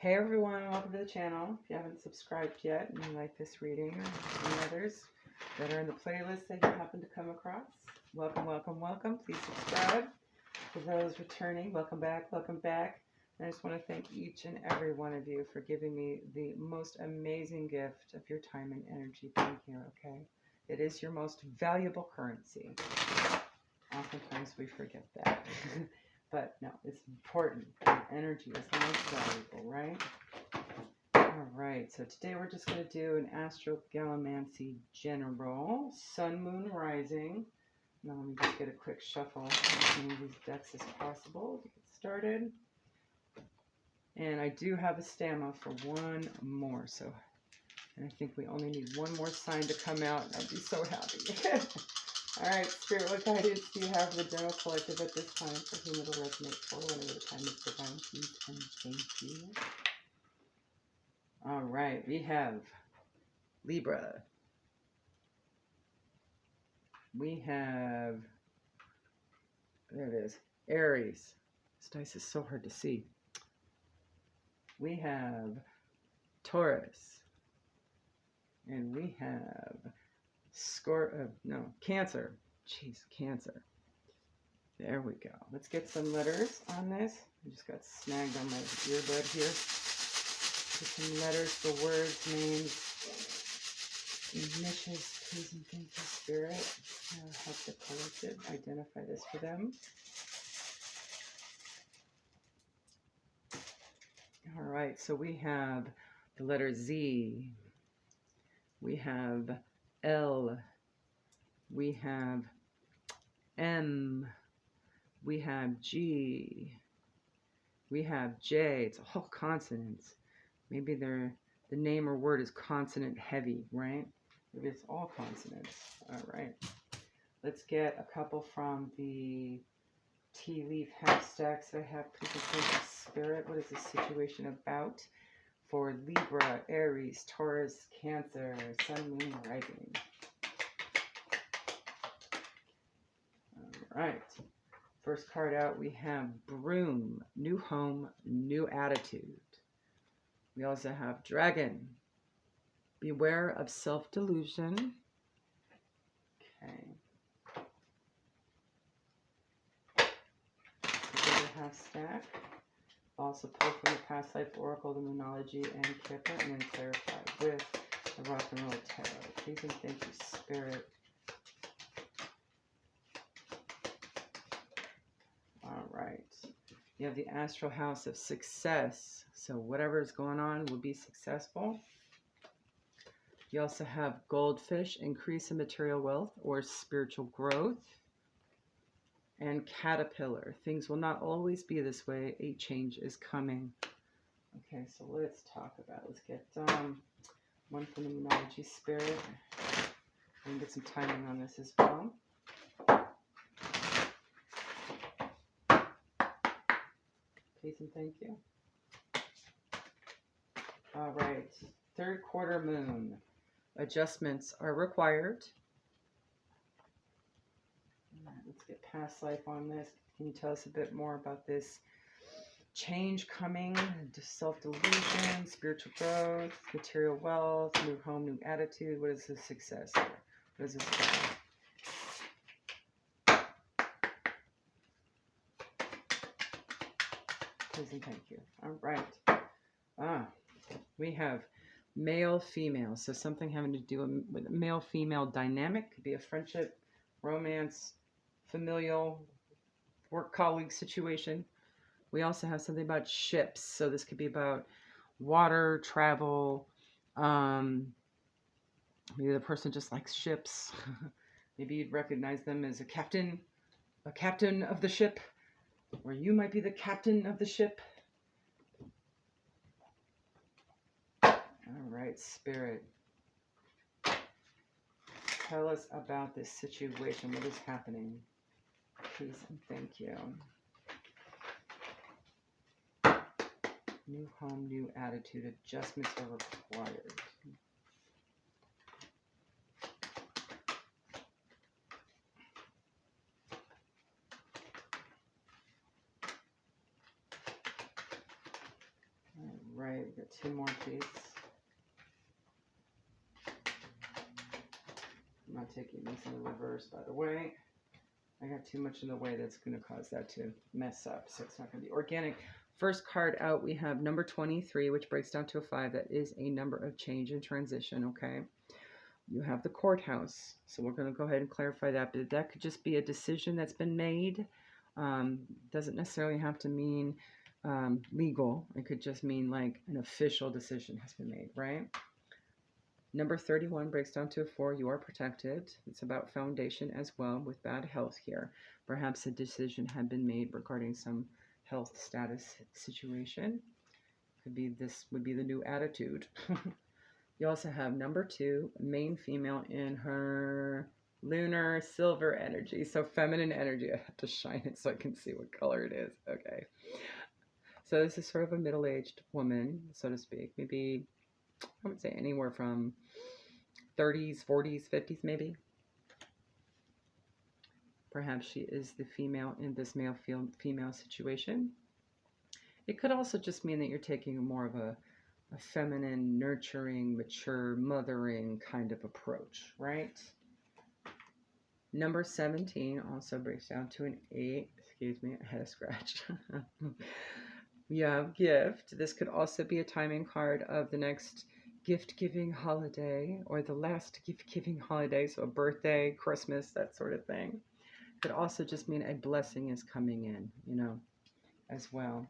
Hey everyone, welcome to the channel. If you haven't subscribed yet and you like this reading or any others that are in the playlist that you happen to come across, welcome, welcome, welcome. Please subscribe. For those returning, welcome back, welcome back. And I just want to thank each and every one of you for giving me the most amazing gift of your time and energy being here, okay? It is your most valuable currency. Oftentimes we forget that. But no, it's important. Energy is the most valuable, right? All right, so today we're just going to do an Astro Gallimancy General, Sun, Moon, Rising. Now let me just get a quick shuffle as many of these decks as possible to get started. And I do have a stamina for one more, so I think we only need one more sign to come out, and I'd be so happy. All right, Spirit, what guidance do you have for the general collective at this time, for whom it will resonate for, whenever the time is divine, please and thank you. All right, we have Libra. We have, there it is, Aries. This dice is so hard to see. We have Taurus. And we have Cancer. Jeez, Cancer. There we go. Let's get some letters on this. I just got snagged on my earbud here. Get some letters for words, names, initials, please and thank you, Spirit. Help the collective identify this for them. All right, so we have the letter Z. We have L. We have M. We have G. We have J. It's all consonants. Maybe the name or word is consonant heavy, right? Maybe it's all consonants. All right. Let's get a couple from the tea leaf half stacks that I have. Please thank you, Spirit. What is this situation about for Libra, Aries, Taurus, Cancer, Sun, Moon, Rising? All right. First card out, we have Broom, new home, new attitude. We also have Dragon, beware of self-delusion. Okay. Half stack. Also pull from the past life oracle, the Moonology, and Kipper, and then clarify with the Rock and Roll Tarot. Please and thank you, Spirit. All right. You have the Astral House of Success. So whatever is going on will be successful. You also have Goldfish, increase in material wealth or spiritual growth. And Caterpillar, things will not always be this way. A change is coming. Okay, so let's talk about it. Let's get one from the Moonology, Spirit. We can get some timing on this as well. Please and thank you. All right, third quarter moon. Adjustments are required. Let's get past life on this. Can you tell us a bit more about this change coming? Self-delusion, spiritual growth, material wealth, new home, new attitude. What is the success here? What is this about? Please and thank you. All right. We have male, female. So something having to do with a male-female dynamic. Could be a friendship, romance, familial, work colleague situation. We also have something about ships. So this could be about water, travel. Maybe the person just likes ships. Maybe you'd recognize them as a captain of the ship, or you might be the captain of the ship. All right, Spirit. Tell us about this situation. What is happening? Please and thank you. New home, new attitude. Adjustments are required. All right, we got 2 more, please. I'm not taking these in reverse, by the way. I got too much in the way that's going to cause that to mess up, so it's not going to be organic. First card out, we have number 23, which breaks down to a 5. That is a number of change and transition, okay? You have the courthouse, so we're going to go ahead and clarify that, but that could just be a decision that's been made. Doesn't necessarily have to mean legal. It could just mean like an official decision has been made, right? Number 31 breaks down to a 4. You are protected. It's about foundation as well with bad health here. Perhaps a decision had been made regarding some health status situation. Could be this would be the new attitude. You also have number 2, main female in her lunar silver energy. So feminine energy. I have to shine it so I can see what color it is. Okay. So this is sort of a middle-aged woman, so to speak. Maybe, I would say anywhere from 30s, 40s, 50s maybe. Perhaps she is the female in this male-female situation. It could also just mean that you're taking more of a feminine, nurturing, mature, mothering kind of approach, right? Number 17 also breaks down to an 8. Excuse me, I had a scratch. You have gift. This could also be a timing card of the next gift-giving holiday or the last gift-giving holiday, so a birthday, Christmas, that sort of thing. Could also just mean a blessing is coming in, you know, as well.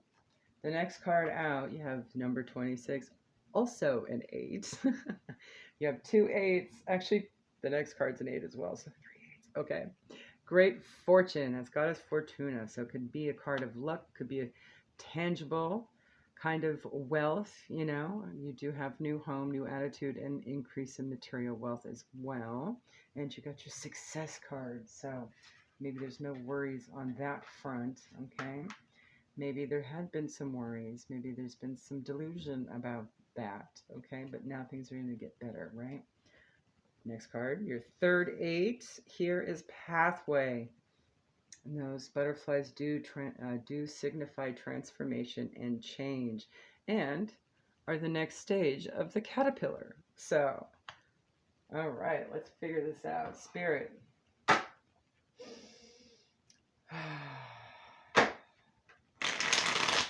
The next card out, you have number 26, also an 8. You have 2 8s. Actually, the next card's an 8 as well, so 3 8s. Okay. Great fortune. That's goddess Fortuna. So it could be a card of luck, could be a tangible kind of wealth, you know. You do have new home, new attitude, and increase in material wealth as well. And you got your success card. So maybe there's no worries on that front, okay? Maybe there had been some worries. Maybe there's been some delusion about that, okay? But now things are going to get better, right? Next card, your third 8. Here is pathway. And those butterflies do signify transformation and change, and are the next stage of the caterpillar. So, all right, let's figure this out. Spirit.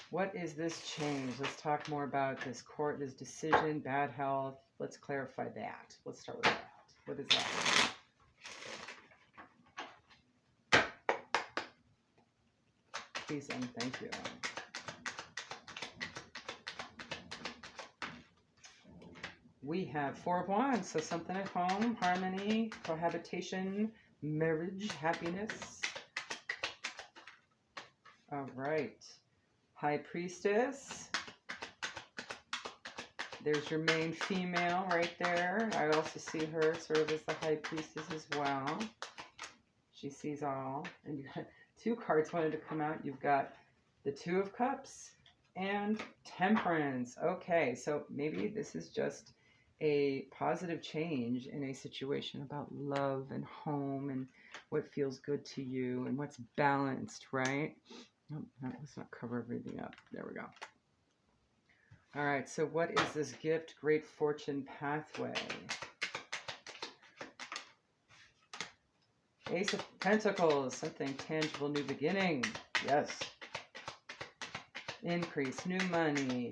What is this change? Let's talk more about this court, this decision, bad health. Let's clarify that. Let's start with that. What is that? Please and thank you. We have 4 of Wands, so something at home, harmony, cohabitation, marriage, happiness. All right. High Priestess. There's your main female right there. I also see her sort of as the High Priestess as well. She sees all. And you got 2 cards wanted to come out. You've got the 2 of Cups and Temperance. Okay, so maybe this is just a positive change in a situation about love and home and what feels good to you and what's balanced, right? Oh, let's not cover everything up. There we go. All right, so what is this gift? Great fortune pathway. Ace of Pentacles, something tangible, new beginning. Yes. Increase, new money,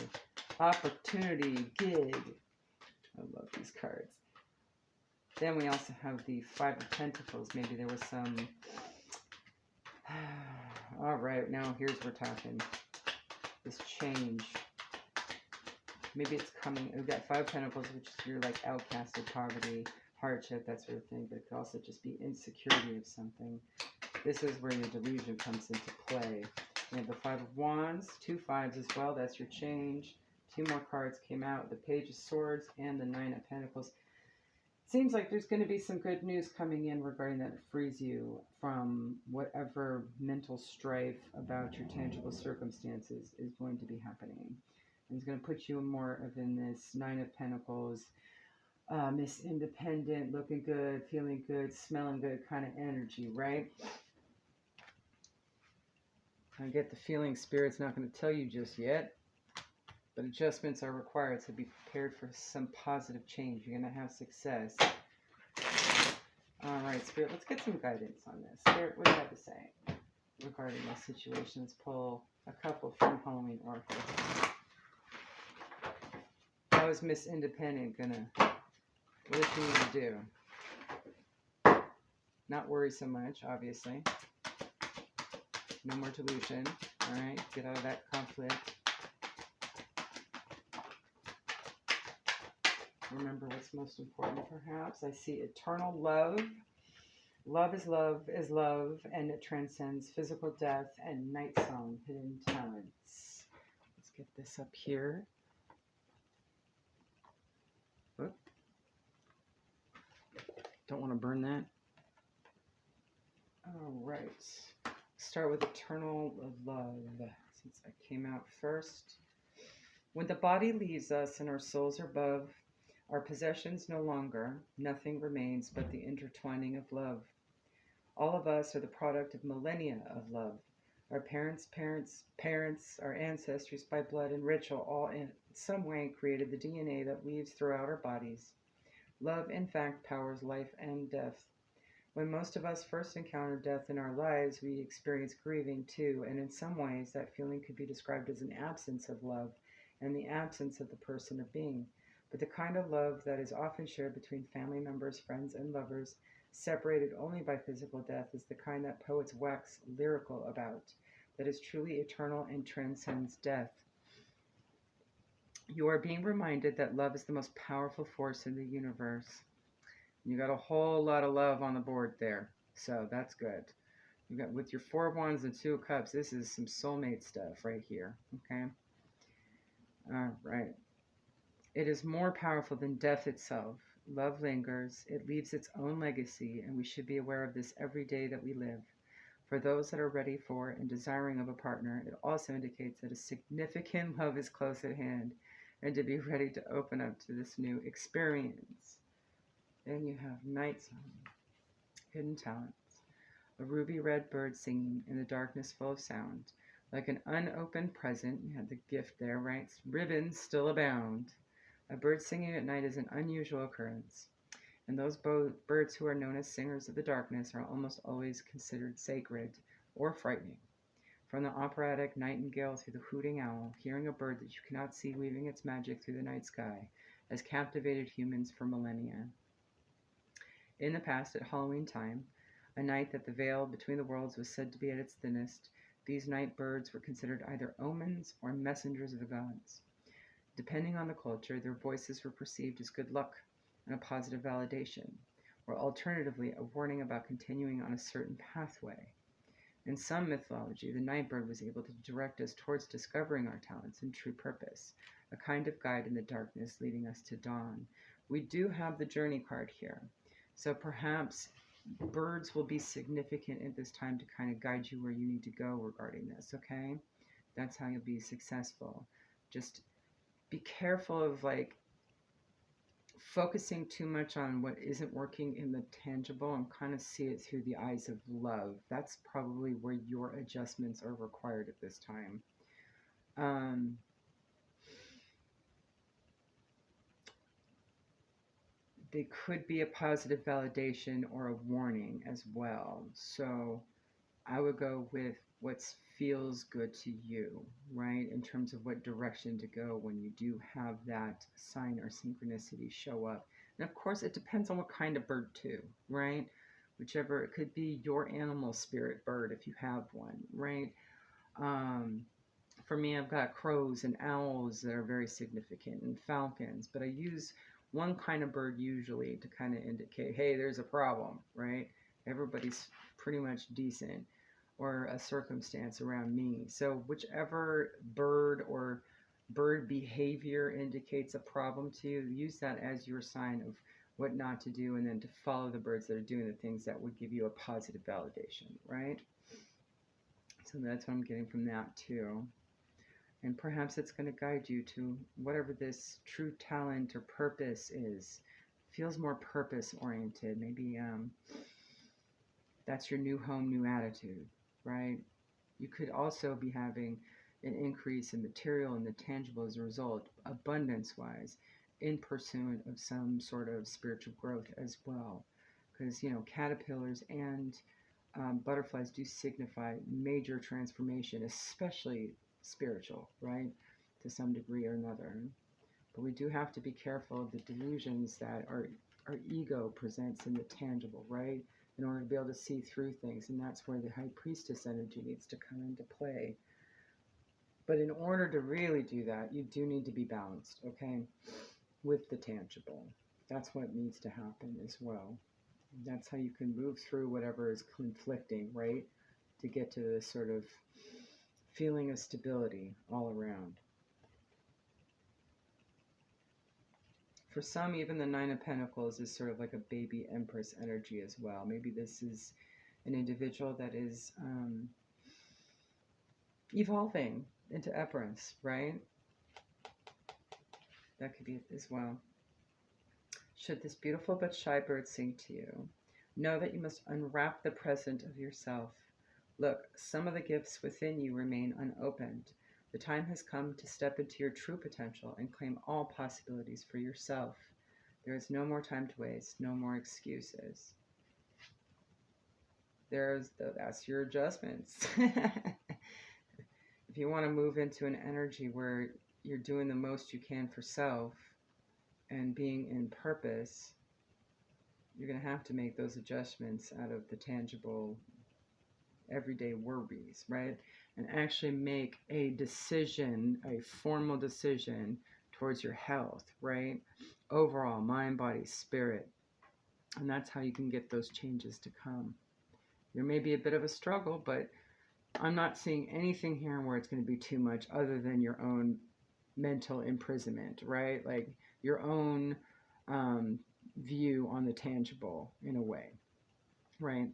opportunity, gig. I love these cards. Then we also have the 5 of Pentacles. Maybe there was some... All right, now here's we're talking. This change. Maybe it's coming. We've got 5 of Pentacles, which is your like outcasted poverty, hardship, that sort of thing. But it could also just be insecurity of something. This is where your delusion comes into play. You have the 5 of Wands, 2 5s as well. That's your change. 2 more cards came out. The Page of Swords and the 9 of Pentacles. Seems like there's going to be some good news coming in regarding that frees you from whatever mental strife about your tangible circumstances is going to be happening. And it's going to put you more of in this 9 of Pentacles, Miss Independent, looking good, feeling good, smelling good kind of energy, right? I get the feeling Spirit's not going to tell you just yet, But adjustments are required, so be prepared for some positive change. You're going to have success. All right, Spirit, let's get some guidance on this. Spirit, what do you have to say regarding this situation? Let's pull a couple from Halloween Oracle. How is Miss Independent gonna, what does she need to do? Not worry so much, obviously. No more delusion. All right, get out of that conflict. Remember what's most important, perhaps. I see eternal love. Love is love is love, and it transcends physical death and night song, hidden talents. Let's get this up here. Oop. Don't want to burn that. All right. Start with eternal love, since I came out first. When the body leaves us and our souls are above, our possessions no longer, nothing remains but the intertwining of love. All of us are the product of millennia of love. Our parents, our ancestors by blood and ritual all in some way created the DNA that weaves throughout our bodies. Love, in fact, powers life and death. When most of us first encounter death in our lives, we experience grieving too, and in some ways that feeling could be described as an absence of love and the absence of the person or being. But the kind of love that is often shared between family members, friends, and lovers, separated only by physical death, is the kind that poets wax lyrical about, that is truly eternal and transcends death. You are being reminded that love is the most powerful force in the universe. You got a whole lot of love on the board there, so that's good. You got, with your 4 of Wands and 2 of Cups, this is some soulmate stuff right here, okay? All right. It is more powerful than death itself. Love lingers, it leaves its own legacy, and we should be aware of this every day that we live. For those that are ready for and desiring of a partner, it also indicates that a significant love is close at hand, and to be ready to open up to this new experience. Then you have Night Song, hidden talents. A ruby red bird singing in the darkness full of sound. Like an unopened present, you have the gift there, right? Ribbons still abound. A bird singing at night is an unusual occurrence, and those birds who are known as singers of the darkness are almost always considered sacred or frightening. From the operatic nightingale to the hooting owl, hearing a bird that you cannot see weaving its magic through the night sky has captivated humans for millennia. In the past, at Halloween time, a night that the veil between the worlds was said to be at its thinnest, these night birds were considered either omens or messengers of the gods. Depending on the culture, their voices were perceived as good luck and a positive validation, or alternatively, a warning about continuing on a certain pathway. In some mythology, the night bird was able to direct us towards discovering our talents and true purpose, a kind of guide in the darkness leading us to dawn. We do have the journey card here, so perhaps birds will be significant at this time to kind of guide you where you need to go regarding this, okay? That's how you'll be successful. Just be careful of like focusing too much on what isn't working in the tangible and kind of see it through the eyes of love. That's probably where your adjustments are required at this time. They could be a positive validation or a warning as well. So I would go with what feels good to you, right? In terms of what direction to go when you do have that sign or synchronicity show up. And of course, it depends on what kind of bird too, right? Whichever, it could be your animal spirit bird if you have one, right? For me, I've got crows and owls that are very significant and falcons, but I use one kind of bird usually to kind of indicate, hey, there's a problem, right? Everybody's pretty much decent, or a circumstance around me. So whichever bird or bird behavior indicates a problem to you, use that as your sign of what not to do, and then to follow the birds that are doing the things that would give you a positive validation, right? So that's what I'm getting from that too. And perhaps it's going to guide you to whatever this true talent or purpose is. Feels more purpose oriented. Maybe that's your new home, new attitude, right? You could also be having an increase in material and the tangible as a result, abundance-wise, in pursuit of some sort of spiritual growth as well. Because, caterpillars and butterflies do signify major transformation, especially spiritual, right? To some degree or another. But we do have to be careful of the delusions that our ego presents in the tangible, right? In order to be able to see through things. And that's where the high priestess energy needs to come into play. But in order to really do that, you do need to be balanced, okay, with the tangible. That's what needs to happen as well. That's how you can move through whatever is conflicting, right? To get to this sort of feeling of stability all around. For some, even the Nine of Pentacles is sort of like a baby empress energy as well. Maybe this is an individual that is evolving into empress, right? That could be it as well. Should this beautiful but shy bird sing to you, know that you must unwrap the present of yourself. Look, some of the gifts within you remain unopened. The time has come to step into your true potential and claim all possibilities for yourself. There is no more time to waste, no more excuses. That's your adjustments. If you want to move into an energy where you're doing the most you can for self and being in purpose, you're going to have to make those adjustments out of the tangible, everyday worries, right? And actually make a decision, a formal decision towards your health, right? Overall, mind, body, spirit. And that's how you can get those changes to come. There may be a bit of a struggle, but I'm not seeing anything here where it's going to be too much other than your own mental imprisonment, right? Like your own view on the tangible in a way, right?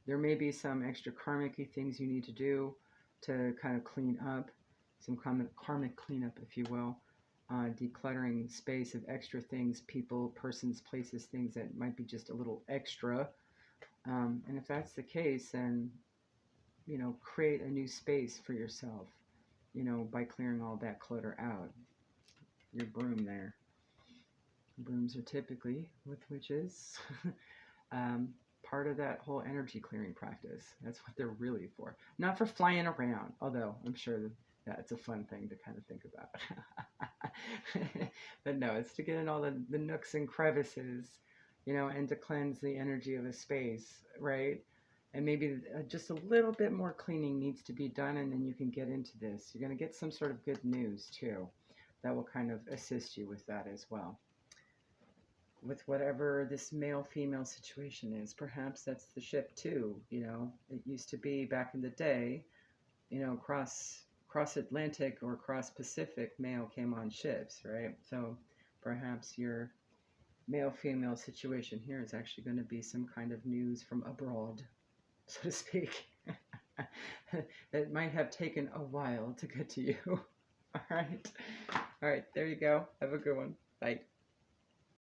There may be some extra karmic-y things you need to do to kind of clean up, some karmic cleanup, if you will, decluttering space of extra things, people, persons, places, things that might be just a little extra. And if that's the case, then, create a new space for yourself, by clearing all that clutter out. Your broom there. Brooms are typically, with witches, part of that whole energy clearing practice. That's what they're really for. Not for flying around, although I'm sure that's a fun thing to kind of think about. But no, it's to get in all the nooks and crevices, and to cleanse the energy of a space, right? And maybe just a little bit more cleaning needs to be done, and then you can get into this. You're going to get some sort of good news, too, that will kind of assist you with that as well. With whatever this male-female situation is, perhaps that's the ship, too, It used to be back in the day, cross-Atlantic or cross-Pacific male came on ships, right? So perhaps your male-female situation here is actually going to be some kind of news from abroad, so to speak. That might have taken a while to get to you. All right, there you go. Have a good one. Bye.